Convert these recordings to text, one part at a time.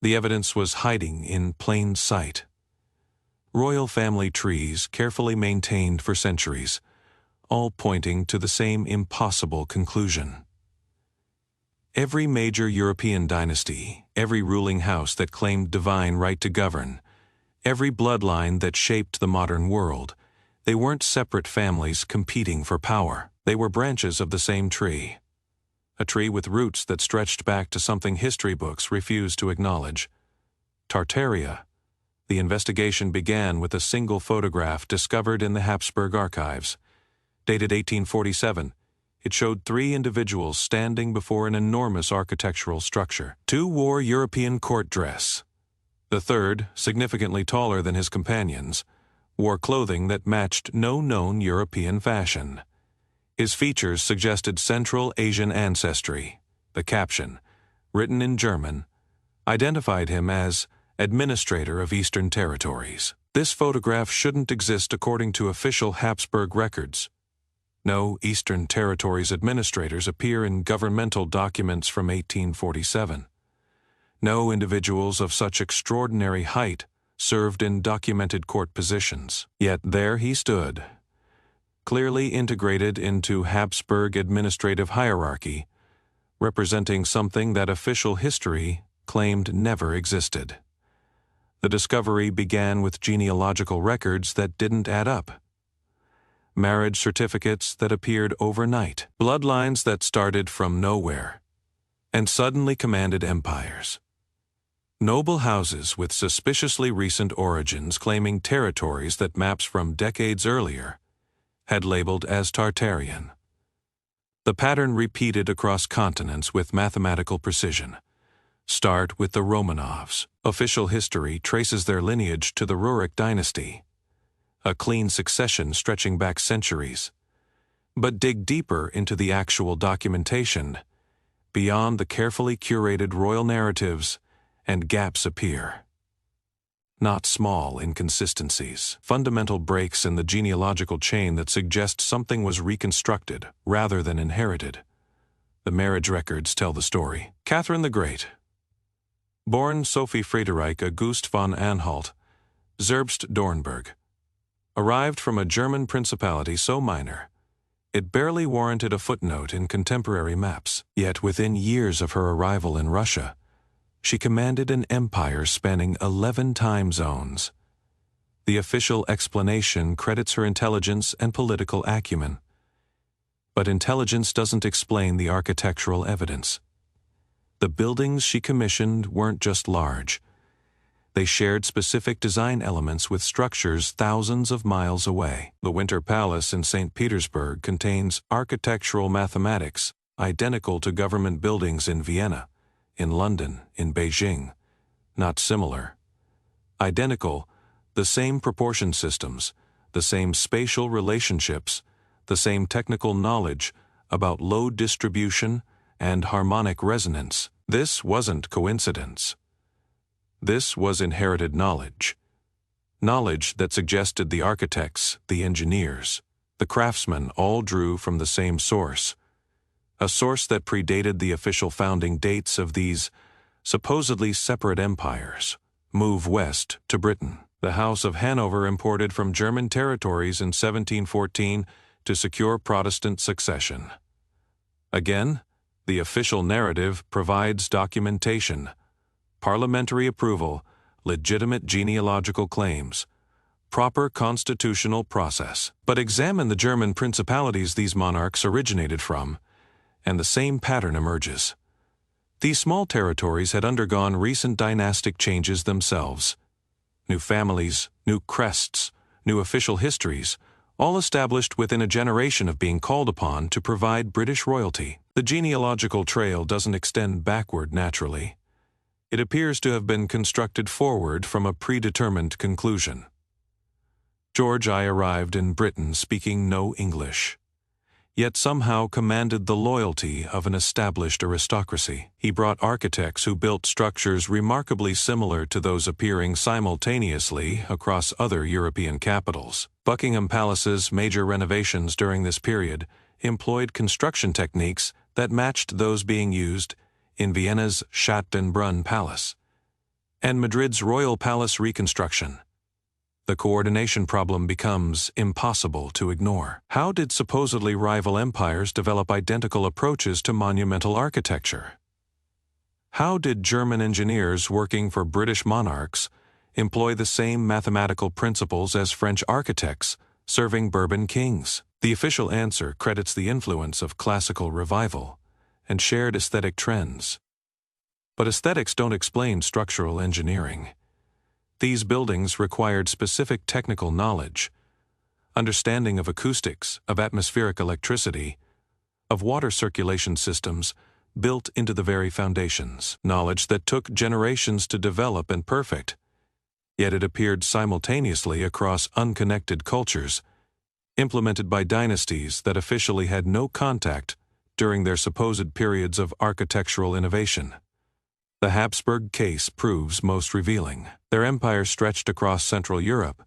The evidence was hiding in plain sight. Royal family trees carefully maintained for centuries, all pointing to the same impossible conclusion. Every major European dynasty, every ruling house that claimed divine right to govern, every bloodline that shaped the modern world, they weren't separate families competing for power. They were branches of the same tree. A tree with roots that stretched back to something history books refused to acknowledge. Tartaria. The investigation began with a single photograph discovered in the Habsburg archives. Dated 1847, it showed 3 individuals standing before an enormous architectural structure. 2 wore European court dress. The third, significantly taller than his companions, wore clothing that matched no known European fashion. His features suggested Central Asian ancestry. The caption, written in German, identified him as Administrator of Eastern Territories. This photograph shouldn't exist according to official Habsburg records. No Eastern Territories administrators appear in governmental documents from 1847. No individuals of such extraordinary height served in documented court positions. Yet there he stood, clearly integrated into Habsburg administrative hierarchy, representing something that official history claimed never existed. The discovery began with genealogical records that didn't add up. Marriage certificates that appeared overnight, bloodlines that started from nowhere and suddenly commanded empires. Noble houses with suspiciously recent origins claiming territories that maps from decades earlier had labeled as Tartarian. The pattern repeated across continents with mathematical precision. Start with the Romanovs. Official history traces their lineage to the Rurik dynasty, a clean succession stretching back centuries. But dig deeper into the actual documentation. Beyond the carefully curated royal narratives, and gaps appear. Not small inconsistencies, fundamental breaks in the genealogical chain that suggest something was reconstructed rather than inherited. The marriage records tell the story. Catherine the Great, born Sophie Friederike August von Anhalt, Zerbst-Dornberg, arrived from a German principality so minor, it barely warranted a footnote in contemporary maps. Yet within years of her arrival in Russia, she commanded an empire spanning 11 time zones. The official explanation credits her intelligence and political acumen. But intelligence doesn't explain the architectural evidence. The buildings she commissioned weren't just large. They shared specific design elements with structures thousands of miles away. The Winter Palace in St. Petersburg contains architectural mathematics identical to government buildings in Vienna, in London, in Beijing. Not similar. Identical, the same proportion systems, the same spatial relationships, the same technical knowledge about load distribution and harmonic resonance. This wasn't coincidence. This was inherited knowledge. Knowledge that suggested the architects, the engineers, the craftsmen all drew from the same source. A source that predated the official founding dates of these supposedly separate empires. Move west to Britain. The House of Hanover imported from German territories in 1714 to secure Protestant succession. Again, the official narrative provides documentation, parliamentary approval, legitimate genealogical claims, proper constitutional process. But examine the German principalities these monarchs originated from, and the same pattern emerges. These small territories had undergone recent dynastic changes themselves. New families, new crests, new official histories, all established within a generation of being called upon to provide British royalty. The genealogical trail doesn't extend backward naturally. It appears to have been constructed forward from a predetermined conclusion. George I arrived in Britain speaking no English, yet somehow commanded the loyalty of an established aristocracy. He brought architects who built structures remarkably similar to those appearing simultaneously across other European capitals. Buckingham Palace's major renovations during this period employed construction techniques that matched those being used in Vienna's Schattenbrunn Palace. and Madrid's royal palace reconstruction. The coordination problem becomes impossible to ignore. How did supposedly rival empires develop identical approaches to monumental architecture? How did German engineers working for British monarchs employ the same mathematical principles as French architects serving Bourbon kings? The official answer credits the influence of classical revival and shared aesthetic trends. But aesthetics don't explain structural engineering. These buildings required specific technical knowledge, understanding of acoustics, of atmospheric electricity, of water circulation systems built into the very foundations, knowledge that took generations to develop and perfect. Yet it appeared simultaneously across unconnected cultures, implemented by dynasties that officially had no contact during their supposed periods of architectural innovation. The Habsburg case proves most revealing. Their empire stretched across Central Europe,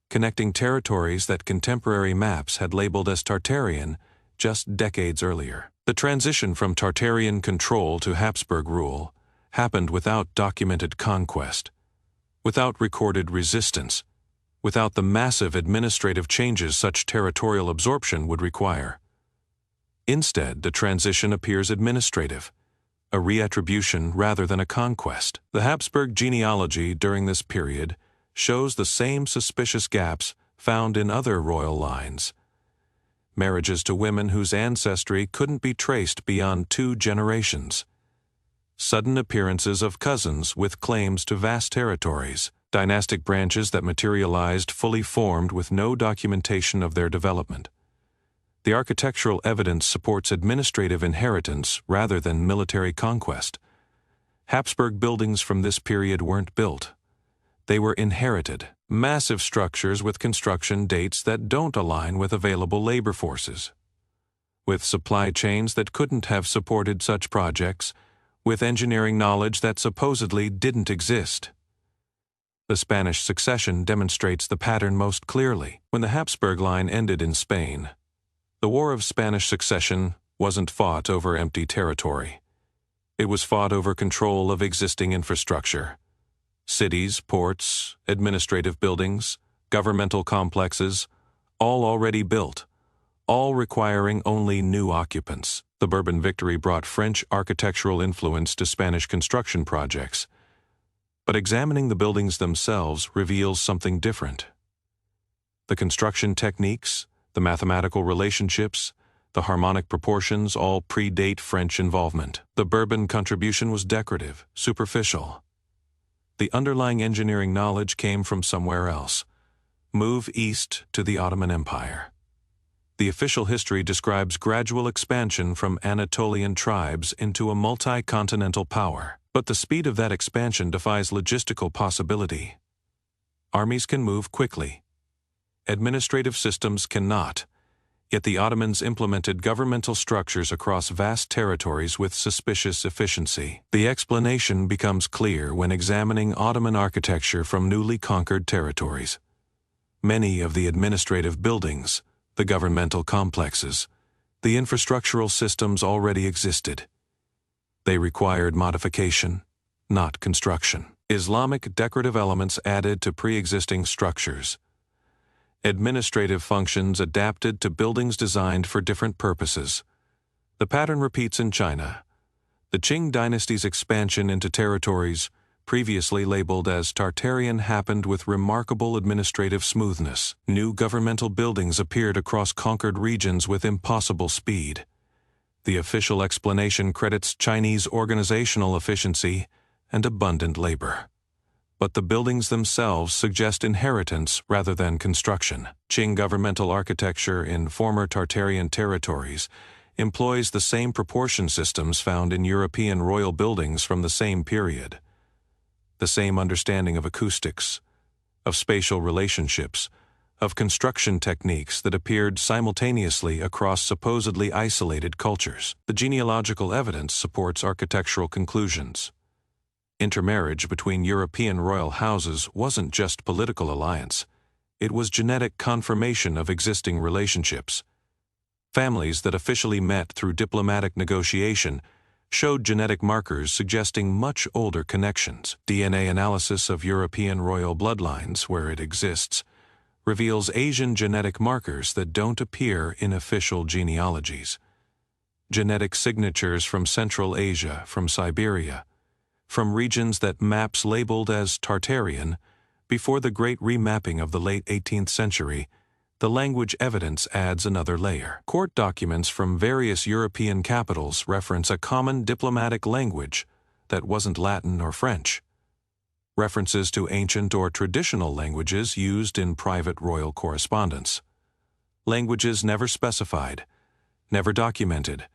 connecting territories that contemporary maps had labeled as Tartarian just decades earlier. The transition from Tartarian control to Habsburg rule happened without documented conquest, without recorded resistance, without the massive administrative changes such territorial absorption would require. Instead, the transition appears administrative, a reattribution rather than a conquest. The Habsburg genealogy during this period shows the same suspicious gaps found in other royal lines. Marriages to women whose ancestry couldn't be traced beyond 2 generations. Sudden appearances of cousins with claims to vast territories. Dynastic branches that materialized fully formed with no documentation of their development. The architectural evidence supports administrative inheritance rather than military conquest. Habsburg buildings from this period weren't built. They were inherited. Massive structures with construction dates that don't align with available labor forces. With supply chains that couldn't have supported such projects, with engineering knowledge that supposedly didn't exist. The Spanish succession demonstrates the pattern most clearly. When the Habsburg line ended in Spain, the War of Spanish Succession wasn't fought over empty territory. It was fought over control of existing infrastructure. Cities, ports, administrative buildings, governmental complexes, all already built, all requiring only new occupants. The Bourbon victory brought French architectural influence to Spanish construction projects, but examining the buildings themselves reveals something different. The construction techniques, the mathematical relationships, the harmonic proportions all predate French involvement. The Bourbon contribution was decorative, superficial. The underlying engineering knowledge came from somewhere else. Move east to the Ottoman Empire. The official history describes gradual expansion from Anatolian tribes into a multi-continental power. But the speed of that expansion defies logistical possibility. Armies can move quickly. Administrative systems cannot, yet the Ottomans implemented governmental structures across vast territories with suspicious efficiency. The explanation becomes clear when examining Ottoman architecture from newly conquered territories. Many of the administrative buildings, the governmental complexes, the infrastructural systems already existed. They required modification, not construction. Islamic decorative elements added to pre-existing structures. Administrative functions adapted to buildings designed for different purposes. The pattern repeats in China. The Qing dynasty's expansion into territories previously labeled as Tartarian happened with remarkable administrative smoothness. New governmental buildings appeared across conquered regions with impossible speed. The official explanation credits Chinese organizational efficiency and abundant labor. But the buildings themselves suggest inheritance rather than construction. Qing governmental architecture in former Tartarian territories employs the same proportion systems found in European royal buildings from the same period. The same understanding of acoustics, of spatial relationships, of construction techniques that appeared simultaneously across supposedly isolated cultures. The genealogical evidence supports architectural conclusions. Intermarriage between European royal houses wasn't just political alliance. It was genetic confirmation of existing relationships. Families that officially met through diplomatic negotiation showed genetic markers suggesting much older connections. DNA analysis of European royal bloodlines, where it exists, reveals Asian genetic markers that don't appear in official genealogies. Genetic signatures from Central Asia, from Siberia, from regions that maps labeled as Tartarian. Before the great remapping of the late 18th century, the language evidence adds another layer. Court documents from various European capitals reference a common diplomatic language that wasn't Latin or French. References to ancient or traditional languages used in private royal correspondence. Languages never specified, never documented,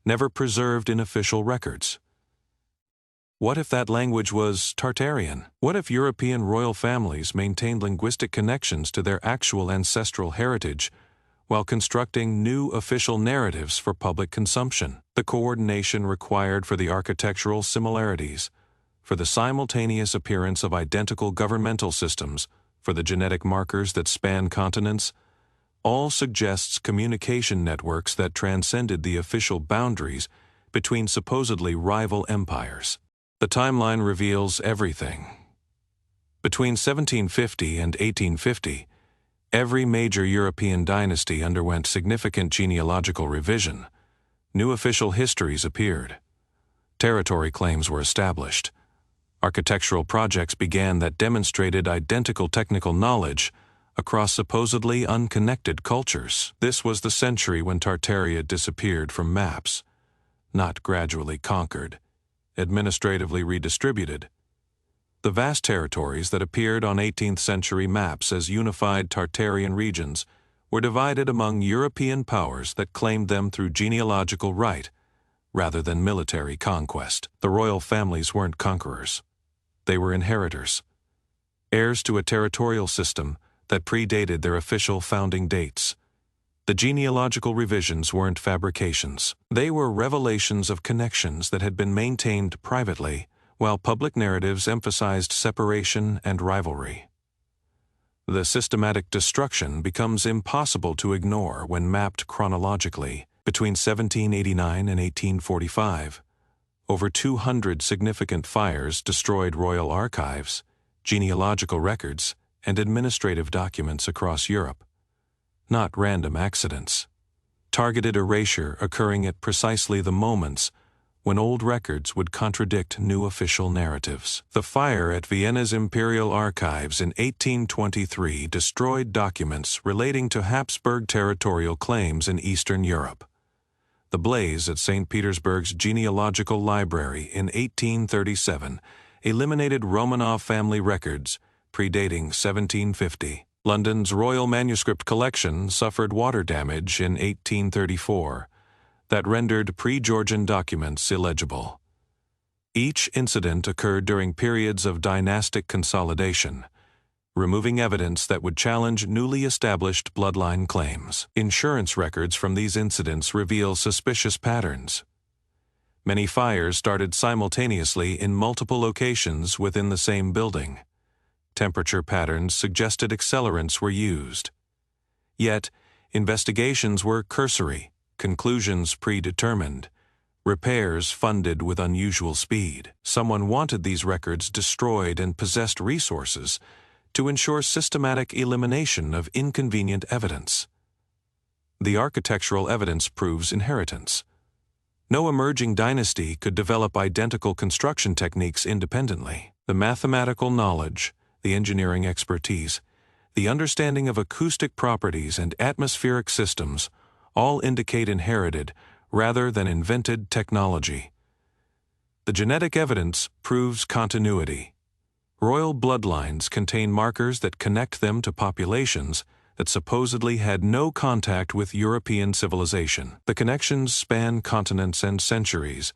never preserved in official records. What if that language was Tartarian? What if European royal families maintained linguistic connections to their actual ancestral heritage while constructing new official narratives for public consumption? The coordination required for the architectural similarities, for the simultaneous appearance of identical governmental systems, for the genetic markers that span continents, all suggests communication networks that transcended the official boundaries between supposedly rival empires. The timeline reveals everything. Between 1750 and 1850, every major European dynasty underwent significant genealogical revision. New official histories appeared. Territory claims were established. Architectural projects began that demonstrated identical technical knowledge across supposedly unconnected cultures. This was the century when Tartaria disappeared from maps, not gradually conquered, administratively redistributed. The vast territories that appeared on 18th century maps as unified Tartarian regions were divided among European powers that claimed them through genealogical right rather than military conquest. The royal families weren't conquerors. They were inheritors, heirs to a territorial system that predated their official founding dates. The genealogical revisions weren't fabrications. They were revelations of connections that had been maintained privately, while public narratives emphasized separation and rivalry. The systematic destruction becomes impossible to ignore when mapped chronologically. Between 1789 and 1845, over 200 significant fires destroyed royal archives, genealogical records, and administrative documents across Europe. Not random accidents. Targeted erasure occurring at precisely the moments when old records would contradict new official narratives. The fire at Vienna's Imperial Archives in 1823 destroyed documents relating to Habsburg territorial claims in Eastern Europe. The blaze at St. Petersburg's Genealogical Library in 1837 eliminated Romanov family records predating 1750. London's Royal Manuscript Collection suffered water damage in 1834 that rendered pre-Georgian documents illegible. Each incident occurred during periods of dynastic consolidation, removing evidence that would challenge newly established bloodline claims. Insurance records from these incidents reveal suspicious patterns. Many fires started simultaneously in multiple locations within the same building. Temperature patterns suggested accelerants were used. Yet, investigations were cursory, conclusions predetermined, repairs funded with unusual speed. Someone wanted these records destroyed and possessed resources to ensure systematic elimination of inconvenient evidence. The architectural evidence proves inheritance. No emerging dynasty could develop identical construction techniques independently. The mathematical knowledge, the engineering expertise, the understanding of acoustic properties and atmospheric systems all indicate inherited rather than invented technology. The genetic evidence proves continuity. Royal bloodlines contain markers that connect them to populations that supposedly had no contact with European civilization. The connections span continents and centuries,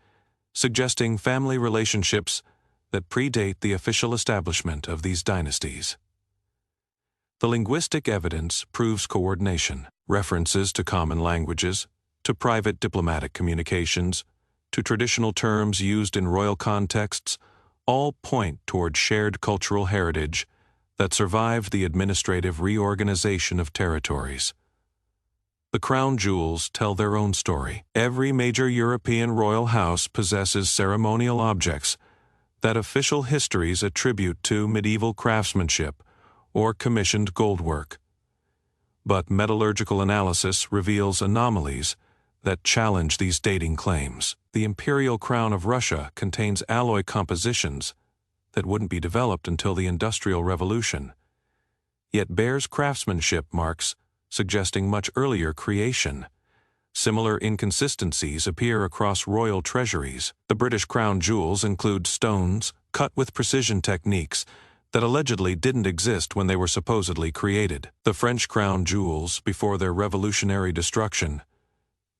suggesting family relationships that predate the official establishment of these dynasties. The linguistic evidence proves coordination. References to common languages, to private diplomatic communications, to traditional terms used in royal contexts, all point toward shared cultural heritage that survived the administrative reorganization of territories. The crown jewels tell their own story. Every major European royal house possesses ceremonial objects that official histories attribute to medieval craftsmanship or commissioned goldwork. But metallurgical analysis reveals anomalies that challenge these dating claims. The imperial crown of Russia contains alloy compositions that wouldn't be developed until the Industrial Revolution, yet bears craftsmanship marks suggesting much earlier creation. Similar inconsistencies appear across royal treasuries. The British crown jewels include stones cut with precision techniques that allegedly didn't exist when they were supposedly created. The French crown jewels, before their revolutionary destruction,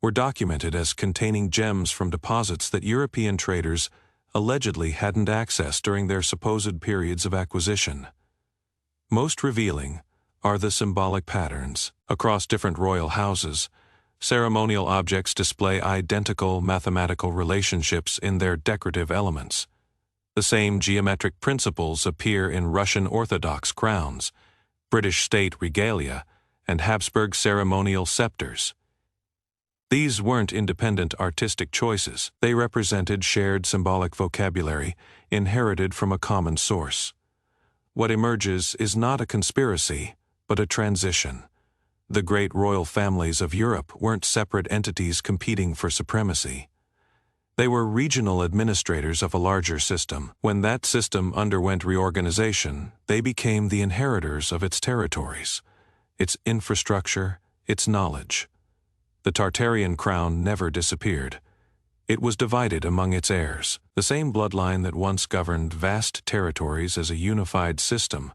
were documented as containing gems from deposits that European traders allegedly hadn't accessed during their supposed periods of acquisition. Most revealing are the symbolic patterns. Across different royal houses, ceremonial objects display identical mathematical relationships in their decorative elements. The same geometric principles appear in Russian Orthodox crowns, British state regalia, and Habsburg ceremonial scepters. These weren't independent artistic choices. They represented shared symbolic vocabulary inherited from a common source. What emerges is not a conspiracy, but a transition. The great royal families of Europe weren't separate entities competing for supremacy. They were regional administrators of a larger system. When that system underwent reorganization, they became the inheritors of its territories, its infrastructure, its knowledge. The Tartarian crown never disappeared. It was divided among its heirs. The same bloodline that once governed vast territories as a unified system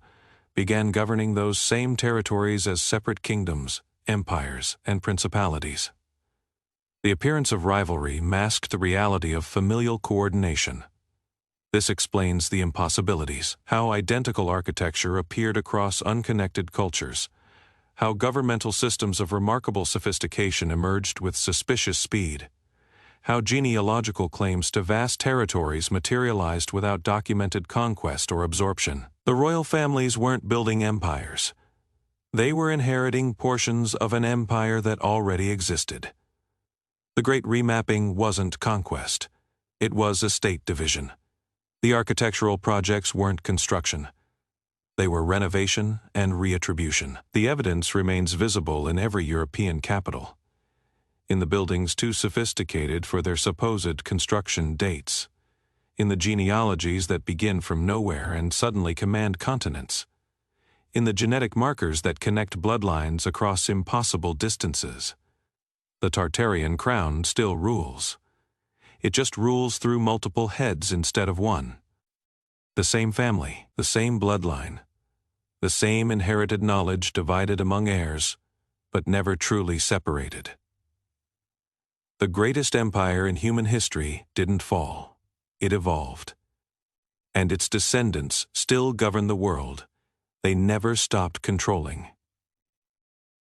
began governing those same territories as separate kingdoms, empires, and principalities. The appearance of rivalry masked the reality of familial coordination. This explains the impossibilities, how identical architecture appeared across unconnected cultures, how governmental systems of remarkable sophistication emerged with suspicious speed, how genealogical claims to vast territories materialized without documented conquest or absorption. The royal families weren't building empires. They were inheriting portions of an empire that already existed. The Great Remapping wasn't conquest. It was a state division. The architectural projects weren't construction. They were renovation and reattribution. The evidence remains visible in every European capital, in the buildings too sophisticated for their supposed construction dates, in the genealogies that begin from nowhere and suddenly command continents, in the genetic markers that connect bloodlines across impossible distances. The Tartarian crown still rules. It just rules through multiple heads instead of one. The same family, the same bloodline, the same inherited knowledge divided among heirs, but never truly separated. The greatest empire in human history didn't fall. It evolved. And its descendants still govern the world. They never stopped controlling.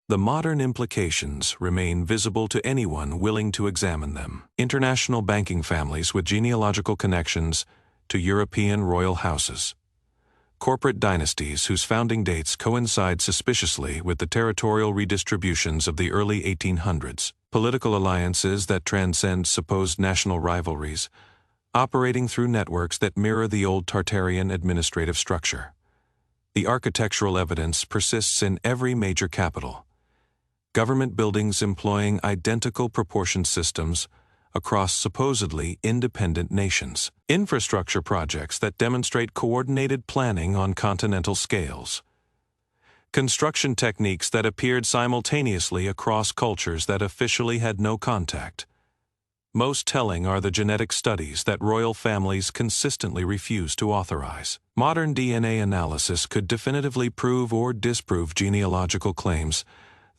The modern implications remain visible to anyone willing to examine them. International banking families with genealogical connections to European royal houses. Corporate dynasties whose founding dates coincide suspiciously with the territorial redistributions of the early 1800s. Political alliances that transcend supposed national rivalries, operating through networks that mirror the old Tartarian administrative structure. The architectural evidence persists in every major capital. Government buildings employing identical proportion systems across supposedly independent nations. Infrastructure projects that demonstrate coordinated planning on continental scales. Construction techniques that appeared simultaneously across cultures that officially had no contact. Most telling are the genetic studies that royal families consistently refuse to authorize. Modern DNA analysis could definitively prove or disprove genealogical claims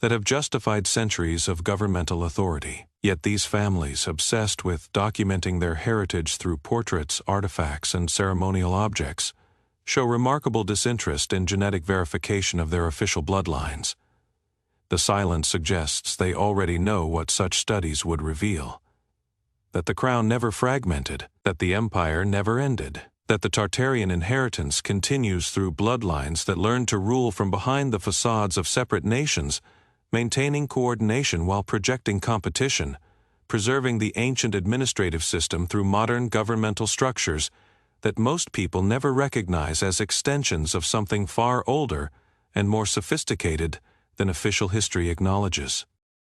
that have justified centuries of governmental authority. Yet these families, obsessed with documenting their heritage through portraits, artifacts, and ceremonial objects, show remarkable disinterest in genetic verification of their official bloodlines. The silence suggests they already know what such studies would reveal: that the crown never fragmented, that the empire never ended, that the Tartarian inheritance continues through bloodlines that learn to rule from behind the facades of separate nations maintaining coordination while projecting competition, preserving the ancient administrative system through modern governmental structures that most people never recognize as extensions of something far older and more sophisticated than official history acknowledges.